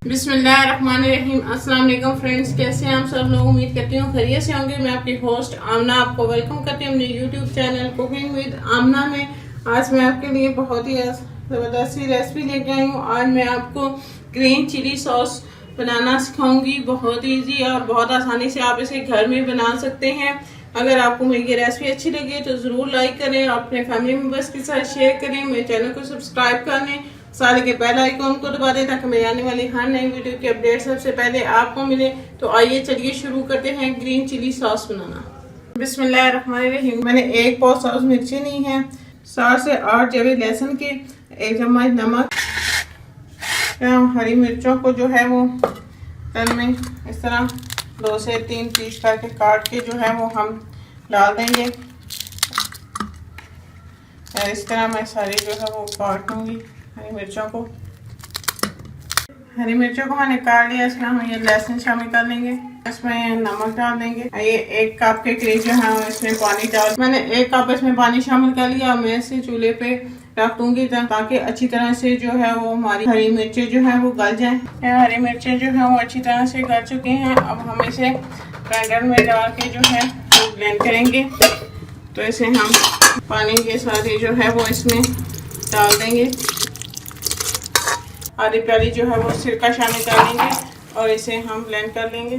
बिस्मिल्लाहिर्रहमानिर्रहीम। अस्सलाम वालेकुम फ्रेंड्स, कैसे हैं आप सब लोग। उम्मीद करती हूँ खैरियत से होंगे। मैं आपकी होस्ट आमना आपको वेलकम करती हूँ अपने यूट्यूब चैनल कुकिंग विद आमना में। आज मैं आपके लिए बहुत ही ज़बरदस्त सी रेसिपी लेके आई हूँ। आज मैं आपको ग्रीन चिली सॉस बनाना सिखाऊंगी। बहुत ईजी और बहुत आसानी से आप इसे घर में बना सकते हैं। अगर आपको मेरी ये रेसिपी अच्छी लगे तो ज़रूर लाइक करें और अपने फैमिली मेम्बर्स के साथ शेयर करें। मेरे चैनल को सब्सक्राइब कर लें, साथ के बेल आइकॉन को दबा दें ताकि मेरी आने वाली हर नई वीडियो की अपडेट सबसे पहले आपको मिले। तो आइए चलिए शुरू करते हैं ग्रीन चिली सॉस बनाना। बिस्मिल्लाहिर्रहमानिर्रहीम। मैंने एक पाव सब्ज मिर्ची ली है, 7 से 8 जवे लहसुन के, 1 चम्मच नमक, हरी मिर्चों को जो है वो तल में इस तरह 2 से 3 पीस करके काट के जो है वो हम डाल देंगे। इस तरह मैं सारी जो है वो काट लूँगी हरी मिर्चों को। हरी मिर्चों को मैंने काट लिया। इसमें हम ये लहसुन शामिल कर लेंगे, इसमें नमक डाल देंगे। ये 1 कप के करीब जो है इसमें पानी डाल, मैंने 1 कप इसमें पानी शामिल कर लिया। मैं इसे चूल्हे पे रख दूंगी ताकि अच्छी तरह से जो है वो हमारी हरी मिर्चें जो है वो गल जाएं। हरी मिर्चें जो है वो अच्छी तरह से गल चुकी हैं। अब हम इसे ग्राइंडर में डाल के जो है वो ब्लेंड करेंगे। तो इसे हम पानी के साथ ही जो है वो इसमें डाल देंगे। आधी प्याली जो है वो सिरका शामिल कर लेंगे और इसे हम ब्लेंड कर लेंगे।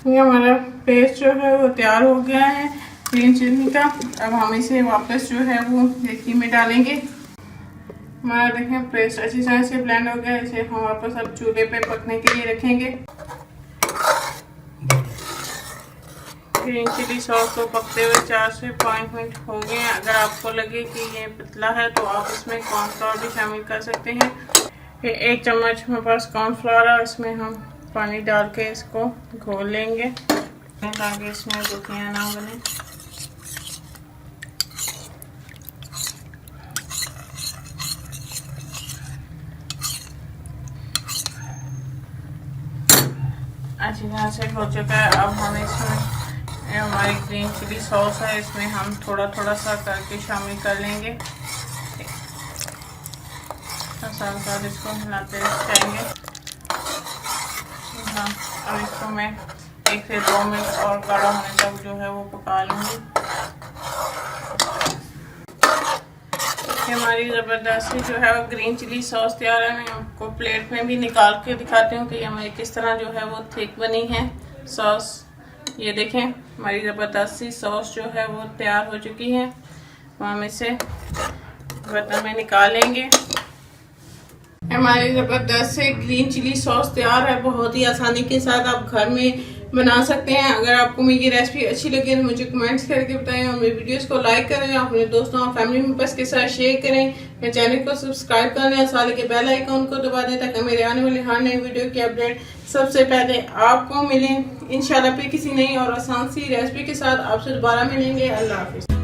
ये हमारा पेस्ट जो है वो तैयार हो गया है ग्रीन चिली का। अब हम इसे वापस जो है वो देगी में डालेंगे। हमारा देखें पेस्ट अच्छी तरह से ब्लेंड हो गया। इसे हम वापस अब चूल्हे पे पकने के लिए रखेंगे। ग्रीन चिली सॉस को पकते हुए 4 से 5 मिनट हो गए हैं। अगर आपको लगे कि ये पतला है तो आप इसमें कॉर्नफ्लोर भी शामिल कर सकते हैं। फिर 1 चम्मच हमारे पास कॉर्नफ्लोर है, इसमें हम पानी डाल के इसको घोल लेंगे ताकि इसमें गुठलियाँ ना बने। अच्छी तरह से हो चुका है। अब हम इसमें हमारी ग्रीन चिली सॉस है, इसमें हम थोड़ा थोड़ा सा करके शामिल कर लेंगे। साथ इसको हिलाते जाएंगे। हाँ, अब इसको मैं 1 से 2 मिनट और गाढ़ा होने तक जो है वो पका लूँगी। हमारी ज़बरदस्ती जो है वो ग्रीन चिली सॉस तैयार है। मैं आपको प्लेट में भी निकाल के दिखाती हूँ कि हमारी किस तरह जो है वो थिक बनी है सॉस। ये देखें हमारी ज़बरदस्ती सॉस जो है वो तैयार हो चुकी है। हम इसे बर्तन में निकाल लेंगे। हमारी ज़बरदस्त से ग्रीन चिली सॉस तैयार है। बहुत ही आसानी के साथ आप घर में बना सकते हैं। अगर आपको मेरी रेसिपी अच्छी लगे तो मुझे कमेंट्स करके बताएं और मेरी वीडियोस को लाइक करें, अपने दोस्तों और फैमिली मेम्बर्स के साथ शेयर करें। मेरे चैनल को सब्सक्राइब कर लें और साथ के बेल आइकॉन को दबा दें ताकि मेरे आने वाली हर नई वीडियो की अपडेट सबसे पहले आपको मिले। इंशाल्लाह फिर किसी नई और आसान सी रेसिपी के साथ आपसे दोबारा मिलेंगे। अल्लाह हाफिज़।